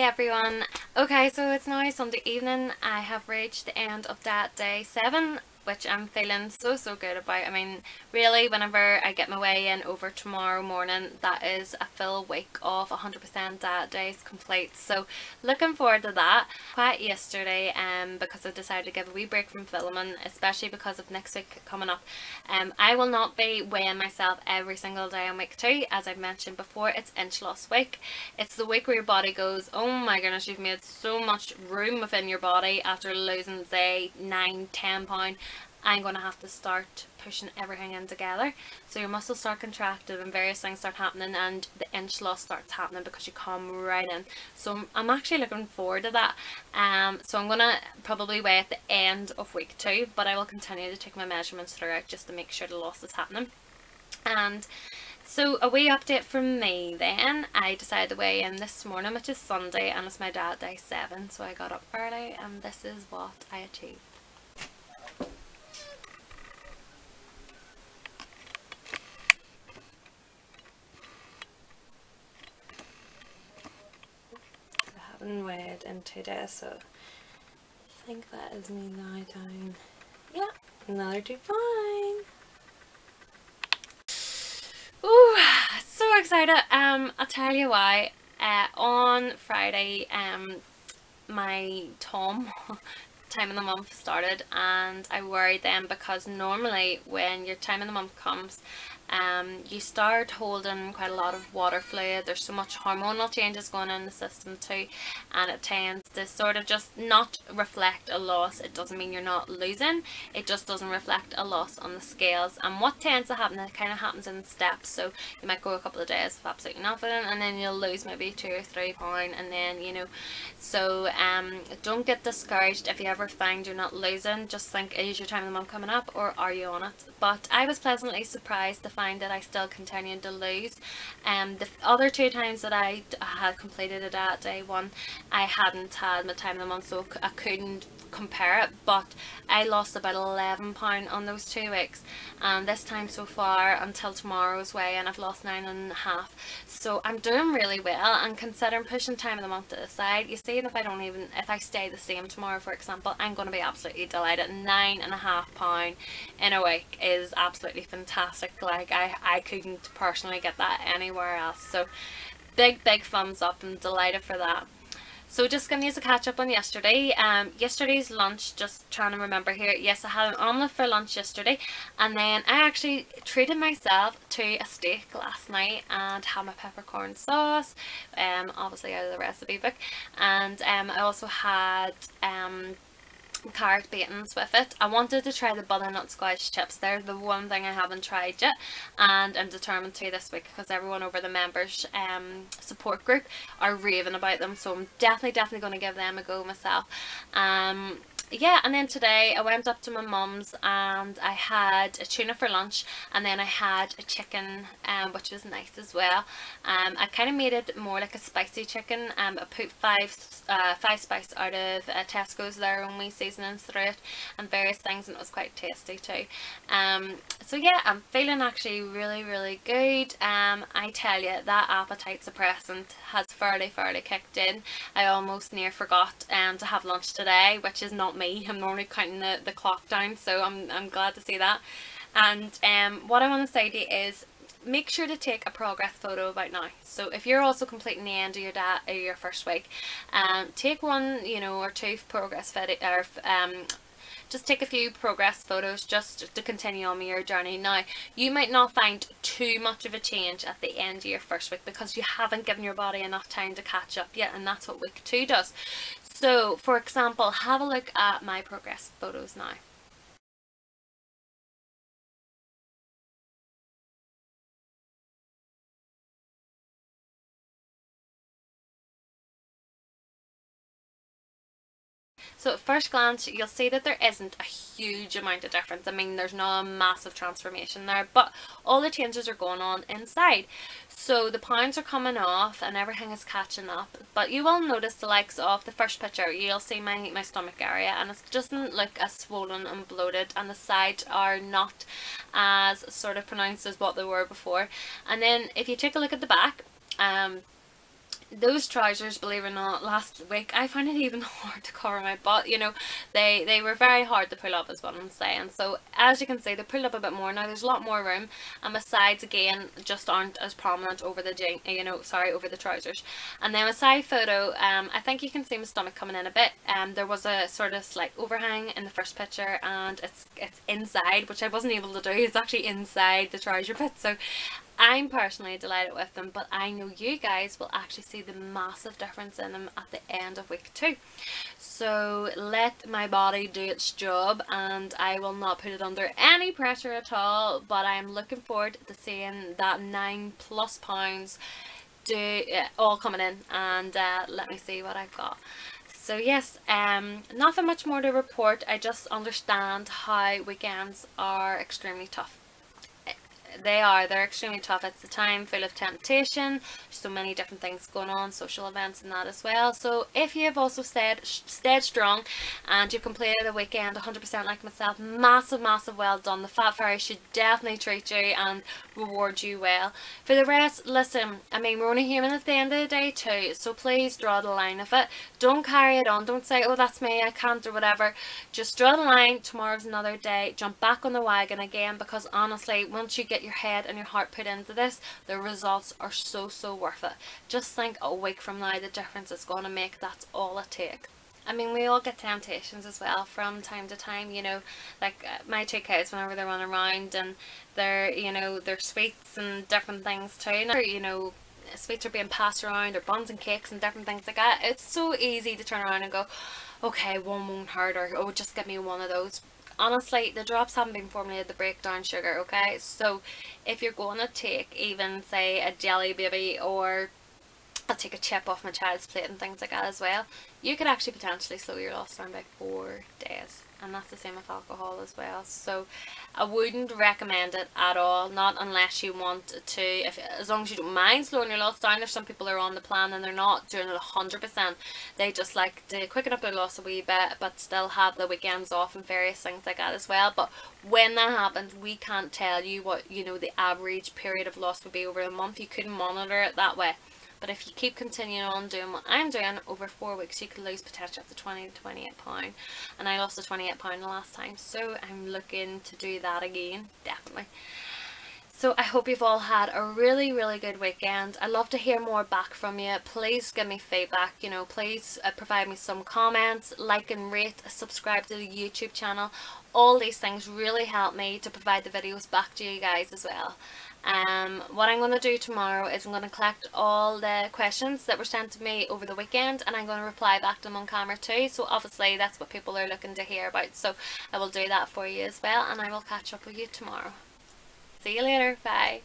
everyone. Okay, so it's now Sunday evening. I have reached the end of that day 7, which I'm feeling so good about. I mean, really, whenever I get my way in over tomorrow morning, that is a full week of 100% that days complete. So looking forward to that. Quite yesterday, because I decided to give a wee break from filming, especially because of next week coming up. I will not be weighing myself every single day on week 2, as I've mentioned before. It's inch loss week. It's the week where your body goes, oh my goodness, you've made so much room within your body after losing, say, 9-10 pound. I'm going to have to start pushing everything in together. So your muscles start contracting and various things start happening, and the inch loss starts happening because you come right in. So I'm actually looking forward to that. So I'm going to probably weigh at the end of week 2, but I will continue to take my measurements throughout just to make sure the loss is happening. And so a wee update from me then. I decided to weigh in this morning, which is Sunday, and it's my dad day 7, so I got up early and this is what I achieved. I haven't weighed in 2 days, so I think that is me now down, yeah, another 2 fine. Ooh, so excited. I'll tell you why. On Friday, my time of the month started, and I worried then because normally when your time of the month comes, you start holding quite a lot of water fluid. There's so much hormonal changes going on in the system too, and it tends to sort of just not reflect a loss. It doesn't mean you're not losing, it just doesn't reflect a loss on the scales. And what tends to happen, it kind of happens in steps. So you might go a couple of days with absolutely nothing, and then you'll lose maybe 2 or 3 pound, and then so don't get discouraged if you ever find you're not losing. Just think, is your time of the month coming up, or are you on it? But I was pleasantly surprised to find that I still continued to lose. The other 2 times that I had completed it at day 1, I hadn't had my time of the month, so I couldn't compare it, but I lost about 11 pound on those 2 weeks, and this time so far until tomorrow's weigh in I've lost 9.5. So I'm doing really well, and considering pushing time of the month to the side, you see, if I stay the same tomorrow, for example, I'm going to be absolutely delighted. 9.5 pound in a week is absolutely fantastic. Like I couldn't personally get that anywhere else, so big thumbs up. I'm delighted for that. So just going to use a catch up on yesterday. Yesterday's lunch, just trying to remember here. Yes, I had an omelette for lunch yesterday, and then I actually treated myself to a steak last night and had my peppercorn sauce, obviously out of the recipe book, and I also had carrot batons with it. I wanted to try the butternut squash chips. They're the one thing I haven't tried yet, and I'm determined to this week because everyone over the members support group are raving about them, so I'm definitely going to give them a go myself. Yeah, and then today I went up to my mum's and I had a tuna for lunch, and then I had a chicken, which was nice as well. I kind of made it more like a spicy chicken. I put five spice out of Tesco's, their own wee seasonings through it, and various things, and it was quite tasty too. So yeah, I'm feeling actually really good. I tell you, that appetite suppressant has fairly kicked in. I almost near forgot to have lunch today, which is not me. I'm normally counting the clock down, so I'm glad to see that. And what I want to say to you is, make sure to take a progress photo about now. So if you're also completing the end of your first week, take 1 or 2 progress video, or just take a few progress photos just to continue on with your journey. Now, you might not find too much of a change at the end of your first week because you haven't given your body enough time to catch up yet, and that's what week 2 does. So for example, have a look at my progress photos now. So at first glance you'll see that there isn't a huge amount of difference. I mean, there's not a massive transformation there, but all the changes are going on inside. So the pounds are coming off and everything is catching up, but you will notice the likes of the first picture, you'll see my stomach area, and it doesn't look as swollen and bloated, and the sides are not as sort of pronounced as what they were before. And then if you take a look at the back, those trousers, believe it or not, last week I found it even hard to cover my butt. You know, they were very hard to pull up, is what I'm saying. So as you can see, they pulled up a bit more now. There's a lot more room, and my sides again just aren't as prominent over the over the trousers. And then a side photo, I think you can see my stomach coming in a bit. There was a sort of slight overhang in the first picture, and it's inside, which I wasn't able to do. It's actually inside the trouser bit. So I'm personally delighted with them, but I know you guys will actually see the massive difference in them at the end of week 2. So let my body do its job, and I will not put it under any pressure at all, but I'm looking forward to seeing that 9+ pounds all coming in, and let me see what I've got. So yes, nothing much more to report. I just understand how weekends are extremely tough. They're extremely tough. It's a time full of temptation, so many different things going on, social events and that as well. So if you have also stayed strong and you completed the weekend 100% like myself, massive well done. The Fat Fairy should definitely treat you and reward you well. For the rest, listen, I mean, we're only human at the end of the day too, so please draw the line of it. Don't carry it on. Don't say, oh, that's me, I can't, or whatever. Just draw the line. Tomorrow's another day. Jump back on the wagon again, because honestly, once you get your head and your heart put into this, the results are so worth it. Just think a week from now the difference it's going to make. That's all it takes. I mean, we all get temptations as well from time to time, you know, like my 2 kids, whenever they run around and they're, you know, they're sweets and different things too, you know, sweets are being passed around, or buns and cakes and different things like that. It's so easy to turn around and go, okay, one won't hurt, or oh, just get me one of those. Honestly, the drops haven't been formulated to break down sugar, okay? So if you're going to take even, say, a jelly baby, or I'll take a chip off my child's plate and things like that as well, you could actually potentially slow your loss down by 4 days. And that's the same with alcohol as well. So I wouldn't recommend it at all, not unless you want to, as long as you don't mind slowing your loss down. There's some people who are on the plan and they're not doing it 100%. They just like to quicken up their loss a wee bit, but still have the weekends off and various things like that as well. But when that happens, we can't tell you what, you know, the average period of loss would be over a month. You couldn't monitor it that way. But if you keep continuing on doing what I'm doing, over 4 weeks you could lose potentially up to 20 to 28 pound. And I lost the 28 pound the last time, so I'm looking to do that again, definitely. So I hope you've all had a really good weekend. I'd love to hear more back from you. Please give me feedback, you know, please provide me some comments, like and rate, subscribe to the YouTube channel. All these things really help me to provide the videos back to you guys as well. What I'm going to do tomorrow is I'm going to collect all the questions that were sent to me over the weekend, and I'm going to reply back to them on camera too. So obviously that's what people are looking to hear about, so I will do that for you as well, and I will catch up with you tomorrow. See you later. Bye.